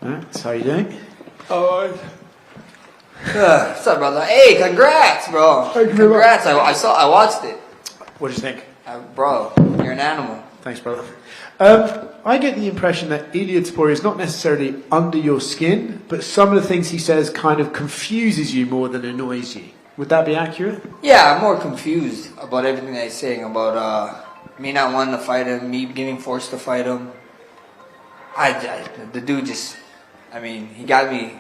Max, how you doing? Alright. What's up, brother? Hey, congrats, bro. Thank you very much. Congrats. I watched it. What do you think? Bro, you're an animal. Thanks, brother. I get the impression that Ilia Topuria is not necessarily under your skin, but some of the things he says kind of confuses you more than annoys you. Would that be accurate? Yeah, I'm more confused about everything that he's saying about me not wanting to fight him, me getting forced to fight him. The dude just, I mean, he got me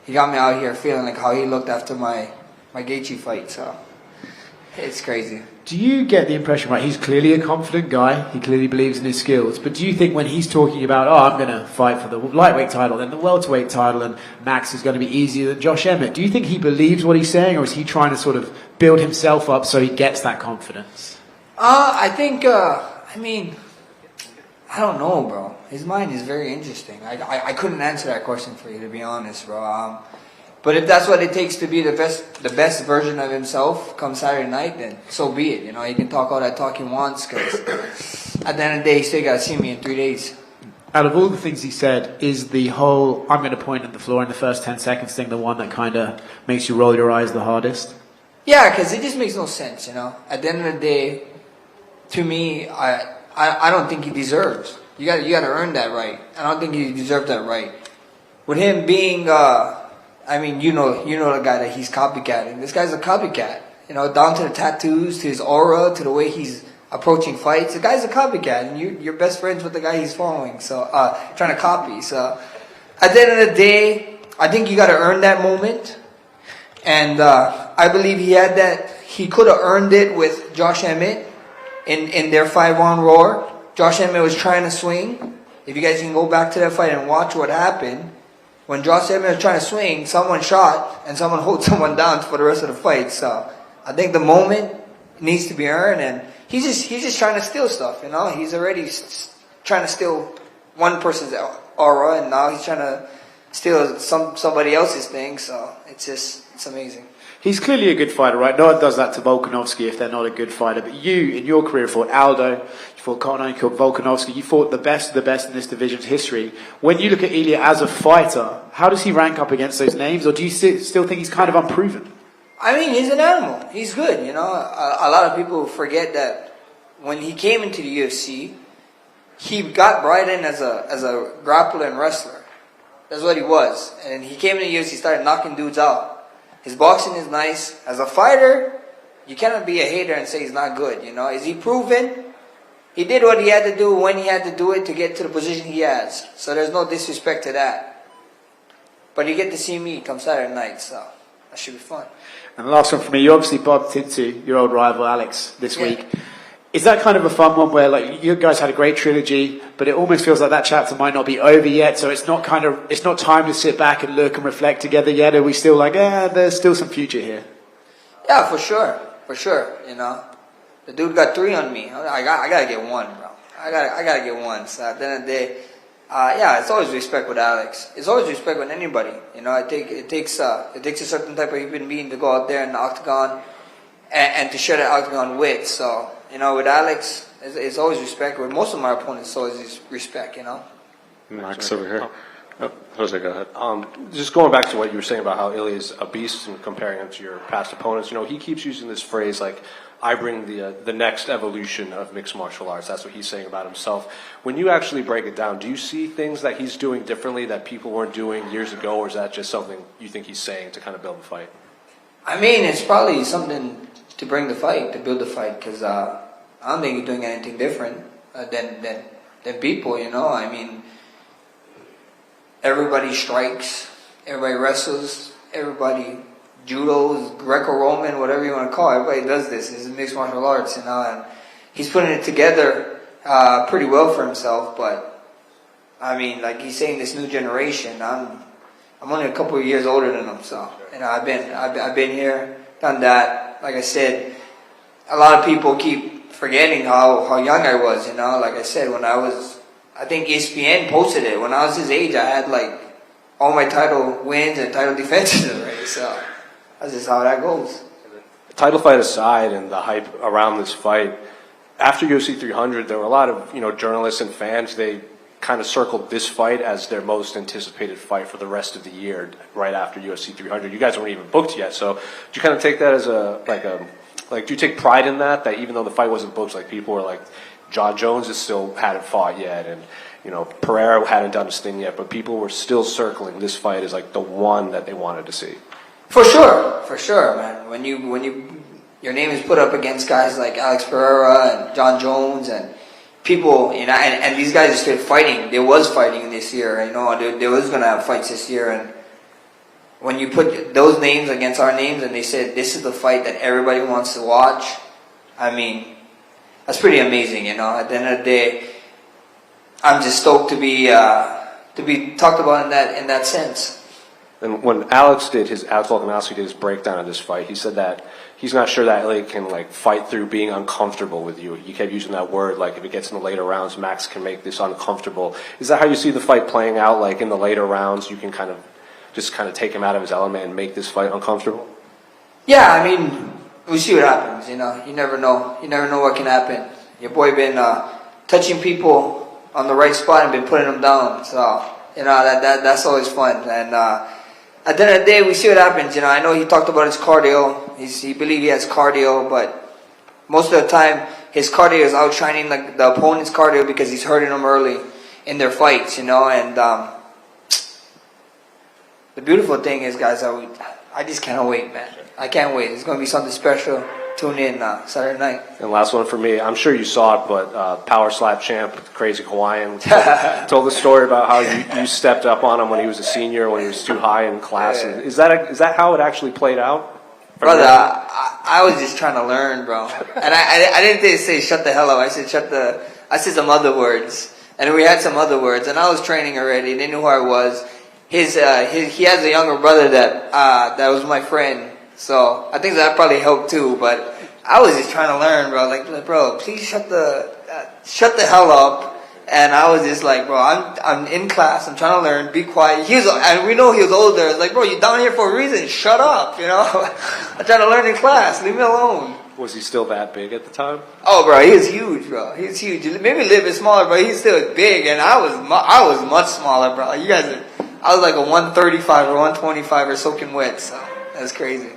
out here feeling like how he looked after my Gaethje fight. So it's crazy. Do you get the impression, right, he's clearly a confident guy, he clearly believes in his skills, but do you think when he's talking about, I'm going to fight for the lightweight title, then the welterweight title, and Max is going to be easier than Josh Emmett, do you think he believes what he's saying, or is he trying to sort of build himself up so he gets that confidence? I think, I mean, I don't know, bro. His mind is very interesting. I couldn't answer that question for you, to be honest, bro. But if that's what it takes to be the best version of himself come Saturday night, then so be it. You know, he can talk all that talk he wants, because at the end of the day, he still got to see me in 3 days. Out of all the things he said, is the whole I'm going to point at the floor in the first 10 seconds thing the one that kind of makes you roll your eyes the hardest? Yeah, because it just makes no sense, you know. At the end of the day, to me, I don't think he deserves. You got to earn that right. I don't think he deserves that right. With him being, I mean, you know the guy that he's copycatting. This guy's a copycat. You know, down to the tattoos, to his aura, to the way he's approaching fights. The guy's a copycat, and you're best friends with the guy he's following. So, trying to copy. So, at the end of the day, I think you got to earn that moment. And I believe he had that. He could have earned it with Josh Emmett in their 5-round roar. Josh Emmett was trying to swing. If you guys can go back to that fight and watch what happened, when Josh Emmett was trying to swing, someone shot and someone hold someone down for the rest of the fight. So I think the moment needs to be earned, and he's just trying to steal stuff. You know, he's already trying to steal one person's aura, and now he's trying to steal somebody else's thing. So it's amazing. He's clearly a good fighter, right? No one does that to Volkanovski if they're not a good fighter. But you, in your career, fought Aldo, you fought Karyn, you fought Volkanovski, you fought the best of the best in this division's history. When you look at Ilia as a fighter, how does he rank up against those names? Or do you still think he's kind of unproven? I mean, he's an animal. He's good, you know. A lot of people forget that when he came into the UFC, he got brought in as a grappler and wrestler. That's what he was. And he came into the UFC, started knocking dudes out. His boxing is nice. As a fighter, you cannot be a hater and say he's not good, you know. Is he proven? He did what he had to do when he had to do it to get to the position he has. So there's no disrespect to that. But you get to see me come Saturday night, so that should be fun. And the last one for me, you obviously bumped into your old rival Alex this week. Is that kind of a fun one where, like, you guys had a great trilogy, but it almost feels like that chapter might not be over yet, so it's not time to sit back and look and reflect together yet? Are we still like, there's still some future here? Yeah, for sure, you know. The dude got 3 on me. I gotta get 1, bro. I gotta get 1. So at the end of the day, it's always respect with Alex. It's always respect with anybody. You know, it takes a certain type of human being to go out there in the octagon and to share that octagon with. So, you know, with Alex, it's always respect. With most of my opponents, it's always respect, you know. Max over here. Jose, go ahead. Just going back to what you were saying about how Ilia is a beast and comparing him to your past opponents, you know, he keeps using this phrase like, I bring the next evolution of mixed martial arts. That's what he's saying about himself. When you actually break it down, do you see things that he's doing differently that people weren't doing years ago, or is that just something you think he's saying to kind of build the fight? I mean, it's probably something to bring the fight, to build the fight, because I don't think he's doing anything different than people, you know. I mean, everybody strikes, everybody wrestles, everybody judos, Greco-Roman, whatever you want to call it. Everybody does this. It's mixed martial arts, you know, and he's putting it together pretty well for himself. But I mean, like he's saying, this new generation. I'm only a couple of years older than him, so you know, I've been here, done that. Like I said, a lot of people keep forgetting how young I was. You know, like I said, when I think ESPN posted it. When I was his age, I had like all my title wins and title defenses already. So that's just how that goes. Title fight aside, and the hype around this fight, after UFC 300, there were a lot of journalists and fans. They kind of circled this fight as their most anticipated fight for the rest of the year, right after UFC 300. You guys weren't even booked yet, so do you kind of take that as do you take pride in that even though the fight wasn't booked, like people were like, John Jones still hadn't fought yet, and Pereira hadn't done his thing yet, but people were still circling this fight as like the one that they wanted to see. For sure, man. When your name is put up against guys like Alex Pereira and John Jones and people, and these guys are still fighting. There was fighting this year, there was gonna have fights this year, and when you put those names against our names and they said this is the fight that everybody wants to watch, I mean, that's pretty amazing, At the end of the day, I'm just stoked to be talked about in that sense. And when Alex Volkanovski did his breakdown of this fight, he said that he's not sure that Ilia can fight through being uncomfortable with you. He kept using that word, if it gets in the later rounds, Max can make this uncomfortable. Is that how you see the fight playing out? In the later rounds, you can kind of take him out of his element and make this fight uncomfortable? Yeah, I mean, we see what happens. You never know. You never know what can happen. Your boy been touching people on the right spot and been putting them down. So that's always fun. And at the end of the day, we see what happens. I know he talked about his cardio. He believes he has cardio, but most of the time his cardio is outshining the opponent's cardio because he's hurting them early in their fights. And the beautiful thing is, guys, I just can't wait, man. I can't wait. It's going to be something special. Tune in Saturday night. And last one for me. I'm sure you saw it, but Power Slap champ, Crazy Hawaiian, told the story about how you stepped up on him when he was a senior, when he was too high in class. Yeah. Is that how it actually played out? Brother, I was just trying to learn, bro. And I didn't say shut the hell up. I said some other words. And we had some other words. And I was training already. They knew who I was. He has a younger brother that was my friend. So I think that probably helped too. But I was just trying to learn, bro. Bro, please shut the hell up. And I was just like, bro, I'm in class. I'm trying to learn. Be quiet. And we know he was older. It's like, bro, you're down here for a reason. Shut up. I'm trying to learn in class. Leave me alone. Was he still that big at the time? Oh, bro, he was huge, bro. He was huge. Maybe a little bit smaller, but he's still big. And I was much smaller, bro. I was like a 135 or 125 or soaking wet. So that's crazy.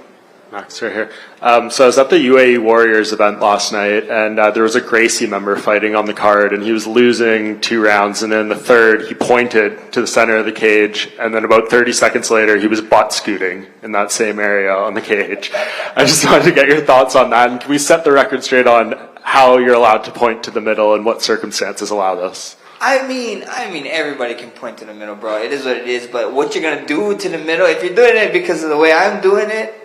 Max, right here. So I was at the UAE Warriors event last night, and there was a Gracie member fighting on the card, and he was losing 2 rounds, and in the third, he pointed to the center of the cage, and then about 30 seconds later, he was butt scooting in that same area on the cage. I just wanted to get your thoughts on that, and can we set the record straight on how you're allowed to point to the middle and what circumstances allow this? I mean, everybody can point to the middle, bro. It is what it is, but what you're gonna do to the middle, if you're doing it because of the way I'm doing it,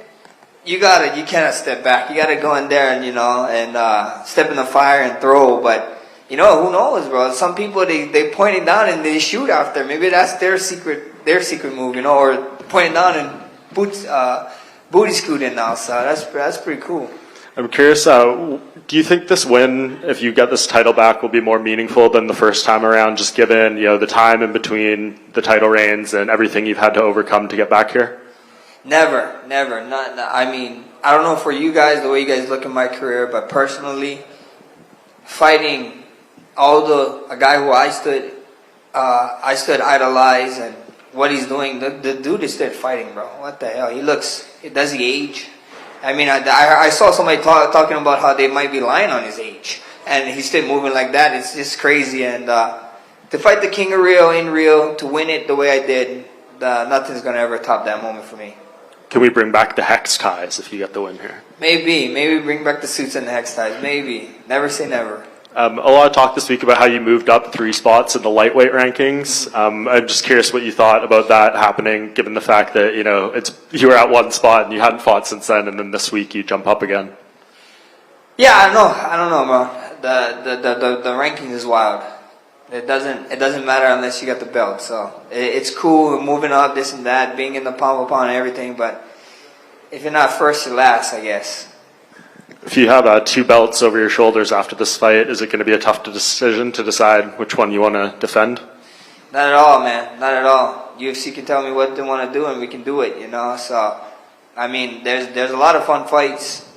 you cannot step back. You gotta go in there and step in the fire and throw. But who knows, bro? Some people they point it down and they shoot after. Maybe that's their secret move, or point it down and booty scooting now. So that's pretty cool. I'm curious, do you think this win, if you get this title back, will be more meaningful than the first time around, just given the time in between the title reigns and everything you've had to overcome to get back here? Never. I mean, I don't know for you guys, the way you guys look at my career, but personally, fighting a guy who I stood idolize and what he's doing, the dude is still fighting, bro. What the hell? Does he age? I mean, I saw somebody talking about how they might be lying on his age, and he's still moving like that. It's just crazy. And to fight the King of Rio in Rio, to win it the way I did, nothing's gonna ever top that moment for me. Can we bring back the hex ties if you get the win here? Maybe bring back the suits and the hex ties. Maybe. Never say never. A lot of talk this week about how you moved up 3 spots in the lightweight rankings. I'm just curious what you thought about that happening, given the fact that you were at 1 spot and you hadn't fought since then, and then this week you jump up again. Yeah, I don't know, bro. The ranking is wild. It doesn't matter unless you got the belt. So it's cool moving up, this and that, being in the pound for pound and everything. But if you're not first, you're last, I guess. If you have 2 belts over your shoulders after this fight, is it going to be a tough decision to decide which one you want to defend? Not at all, man. Not at all. UFC can tell me what they want to do, and we can do it. So I mean, there's a lot of fun fights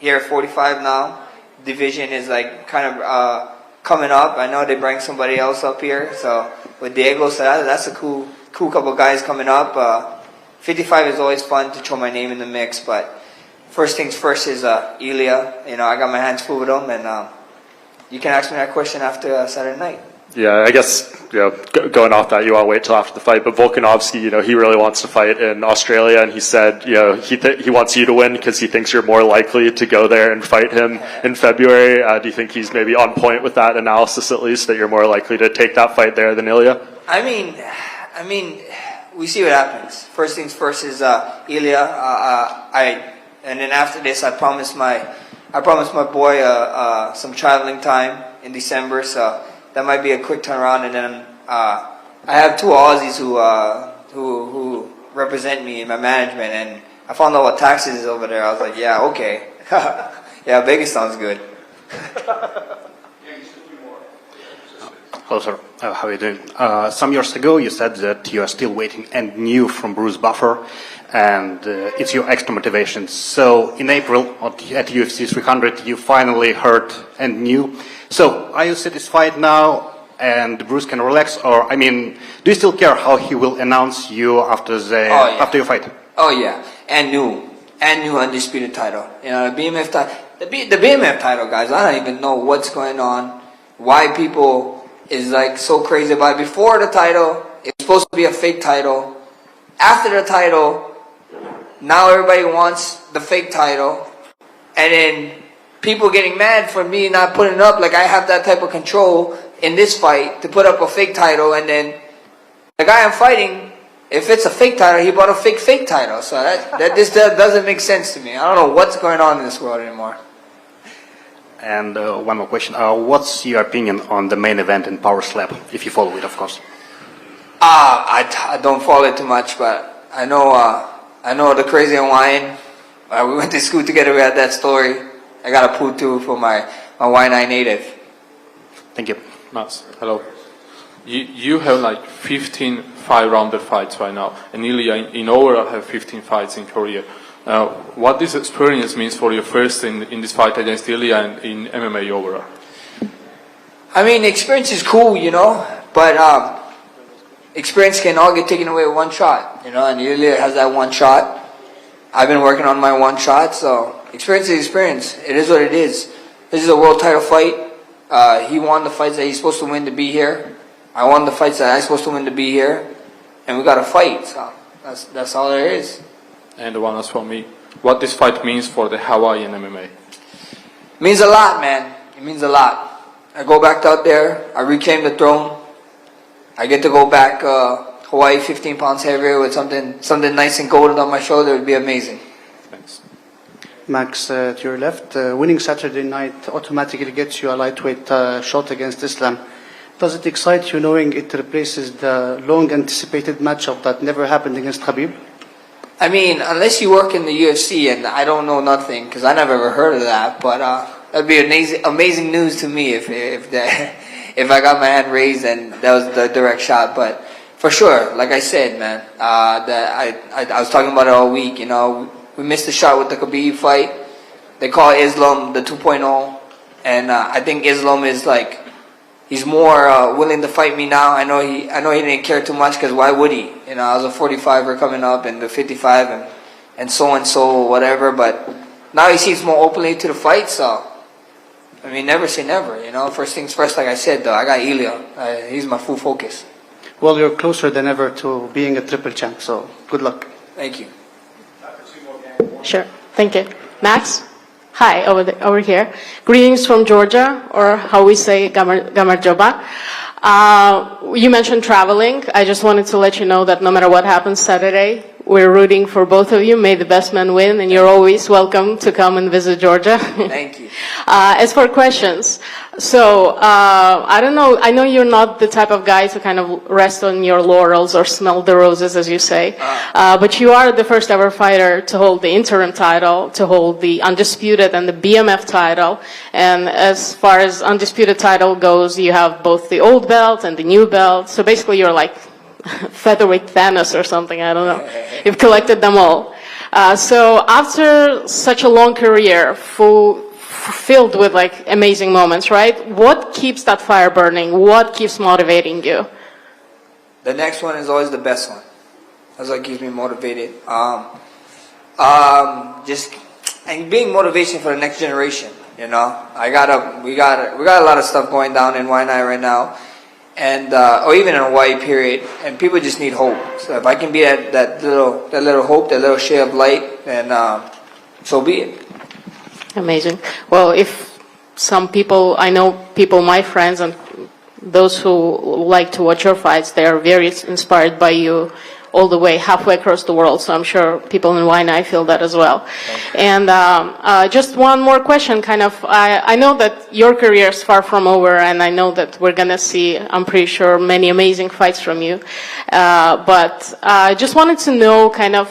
here at 45 now. Division is like kind of coming up. I know they bring somebody else up here. So with Diego, so that's a cool couple guys coming up. 55 is always fun to throw my name in the mix, but first things first is Ilia. You know, I got my hands full with him, and you can ask me that question after Saturday night. Yeah, I guess, going off that, you want to wait till after the fight. But Volkanovski, he really wants to fight in Australia, and he said, he wants you to win because he thinks you're more likely to go there and fight him in February. Do you think he's maybe on point with that analysis, at least, that you're more likely to take that fight there than Ilia? I mean, we see what happens. First things first is Ilia. And then after this, I promised my boy some traveling time in December, so that might be a quick turnaround. And then I have two Aussies who represent me in my management, and I found out what taxes is over there. I was like, yeah, okay, yeah, Vegas sounds good. Hello, sir. How are you doing? Some years ago, you said that you are still waiting and new from Bruce Buffer, and it's your extra motivation. So in April at UFC 300, you finally heard and knew. So are you satisfied now and Bruce can relax? Or, do you still care how he will announce you after after your fight? Oh, yeah. And new undisputed title. You know, the BMF title. The BMF title, guys, I don't even know what's going on. Why people is like so crazy about it. Before the title, it's supposed to be a fake title. After the title, now everybody wants the fake title. And then people getting mad for me not putting it up. Like, I have that type of control in this fight to put up a fake title. And then the guy I'm fighting, if it's a fake title, he bought a fake title. So that just doesn't make sense to me. I don't know what's going on in this world anymore. And one more question. What's your opinion on the main event in Power Slap, if you follow it, of course? I don't follow it too much, but I know the Crazy Hawaiian. We went to school together. We had that story. I got a poo too for my Waianae native. Thank you. Max, hello. You have like 15 5-rounder fights right now, and Ilia in overall have 15 fights in Korea. What this experience means for you first in this fight against Ilia and in MMA overall? Experience is cool, but experience can all get taken away with one shot, and Ilia has that one shot. I've been working on my one shot, so experience is experience. It is what it is. This is a world title fight. He won the fights that he's supposed to win to be here. I won the fights that I'm supposed to win to be here, and we got to fight. So that's all there is. And the one is for me. What this fight means for the Hawaiian MMA? It means a lot, man. It means a lot. I go back out there. I reclaim the throne. I get to go back Hawaii 15 pounds heavier with something nice and golden on my shoulder. It would be amazing. Thanks. Max, to your left, winning Saturday night automatically gets you a lightweight shot against Islam. Does it excite you knowing it replaces the long-anticipated matchup that never happened against Khabib? Unless you work in the UFC, and I don't know nothing, because I never ever heard of that, but that'd be amazing news to me if I got my hand raised and that was the direct shot. But for sure, like I said, man, I was talking about it all week. We missed the shot with the Khabib fight. They call Islam the 2.0, and I think Islam is like, he's more willing to fight me now. I know he didn't care too much, because why would he? I was a 45er coming up, and the 55 and so whatever. But now he seems more openly to the fight. So never say never. First things first. Like I said, though, I got Ilia. He's my full focus. Well, you're closer than ever to being a triple champ. So good luck. Thank you. Sure. Thank you. Max? Hi, over here. Greetings from Georgia, or how we say Gamarjoba. You mentioned traveling. I just wanted to let you know that no matter what happens Saturday, we're rooting for both of you. May the best man win, and you're always welcome to come and visit Georgia. Thank you. As for questions, so I don't know. I know you're not the type of guy to kind of rest on your laurels or smell the roses, as you say. But you are the first ever fighter to hold the interim title, to hold the undisputed and the BMF title. And as far as undisputed title goes, you have both the old belt and the new belt. So basically, you're like featherweight Thanos or something. I don't know. You've collected them all. So after such a long career, full filled with like amazing moments, right? What keeps that fire burning? What keeps motivating you? The next one is always the best one. That's what keeps me motivated. Just and being motivation for the next generation. You know, we got a lot of stuff going down in Waianae right now, and or even in Hawaii, period. And people just need hope. So if I can be that little hope, that little shade of light, then so be it. Amazing. Well, if some people, I know people, my friends, and those who like to watch your fights, they are very inspired by you all the way halfway across the world. So I'm sure people in Waianae feel that as well. And just one more question, kind of. I know that your career is far from over, and I know that we're gonna see, I'm pretty sure, many amazing fights from you. But I just wanted to know, kind of,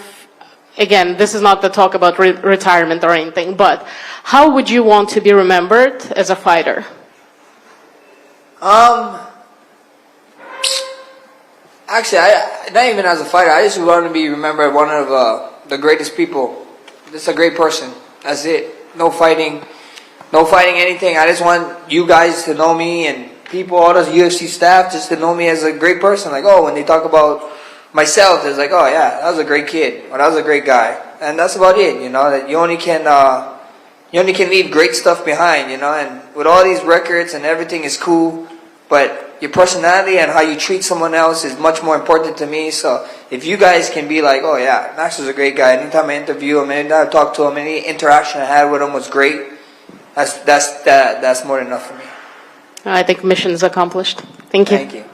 again, this is not the talk about retirement or anything, but how would you want to be remembered as a fighter? Actually, not even as a fighter. I just want to be remembered one of the greatest people. Just a great person. That's it. No fighting anything. I just want you guys to know me and people, all the UFC staff, just to know me as a great person. Like, oh, when they talk about myself, it's like, oh yeah, that was a great kid, or that was a great guy, and that's about it. You know, that you only can leave great stuff behind. You know, and with all these records and everything is cool, but your personality and how you treat someone else is much more important to me. So if you guys can be like, oh yeah, Max was a great guy. Anytime I interview him, anytime I talk to him, any interaction I had with him was great. That's more than enough for me. I think mission is accomplished. Thank you. Thank you.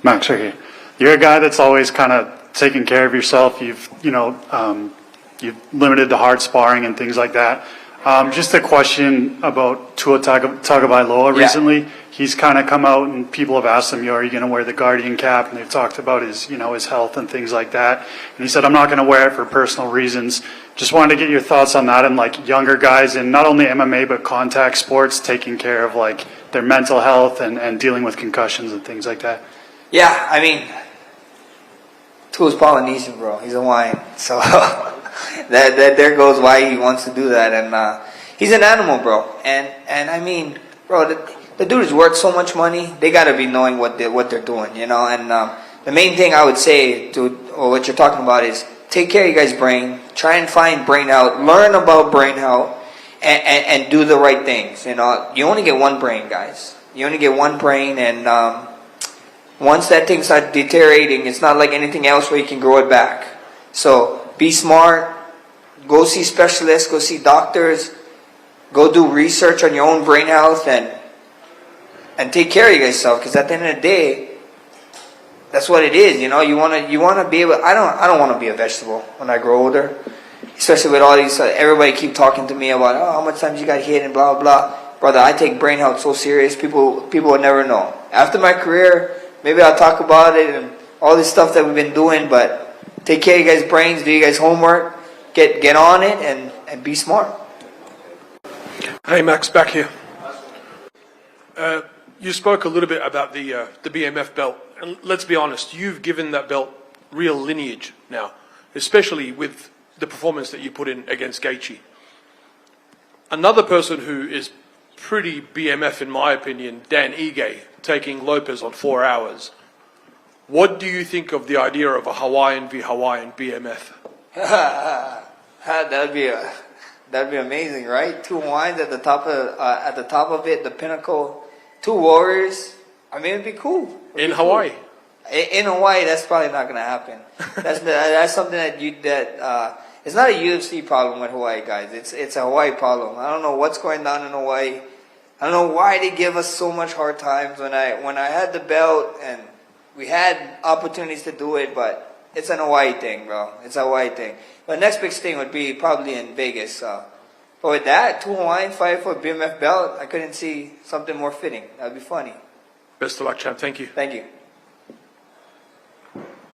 Max, right here. You're a guy that's always kind of taken care of yourself. You've limited the hard sparring and things like that. Just a question about Tua Tagovailoa recently. He's kind of come out and people have asked him, are you going to wear the Guardian cap? And they've talked about his health and things like that. And he said, I'm not going to wear it for personal reasons. Just wanted to get your thoughts on that and like younger guys in not only MMA but contact sports taking care of like their mental health and dealing with concussions and things like that. Yeah, I mean, Tua's Polynesian, bro. He's Hawaiian. So that there goes why he wants to do that. And he's an animal, bro. And I mean, bro, the dude is worth so much money. They got to be knowing what they're doing, you know. And the main thing I would say to what you're talking about is take care of your guys' brain. Try and find brain health. Learn about brain health and do the right things. You know, you only get one brain, guys. You only get one brain, and once that thing starts deteriorating, it's not like anything else where you can grow it back. So be smart. Go see specialists. Go see doctors. Go do research on your own brain health and take care of yourself. Because at the end of the day, that's what it is. You know, you wanna be able. I don't want to be a vegetable when I grow older. Especially with all these, everybody keep talking to me about how much times you got hit and blah blah blah. Brother, I take brain health so serious. People will never know. After my career, maybe I'll talk about it and all this stuff that we've been doing. But take care of you guys' brains. Do you guys' homework. Get on it and be smart. Hey Max, back here. You spoke a little bit about the BMF belt, and let's be honest, you've given that belt real lineage now, especially with the performance that you put in against Gaethje. Another person who is pretty BMF in my opinion, Dan Ige, taking Lopez on 4 hours. What do you think of the idea of a Hawaiian v Hawaiian BMF? That'd be amazing, right? Two Hawaiians at the top of it, the pinnacle. Two warriors. I mean, it'd be cool. In Hawaii. In Hawaii, that's probably not going to happen. That's something that it's not a UFC problem with Hawaii, guys. It's a Hawaii problem. I don't know what's going on in Hawaii. I don't know why they give us so much hard times. When I had the belt and we had opportunities to do it, but it's an Hawaii thing, bro. It's a Hawaii thing. But next big thing would be probably in Vegas. But with that, two Hawaiian fight for a BMF belt, I couldn't see something more fitting. That'd be funny. Best of luck, champ. Thank you. Thank you.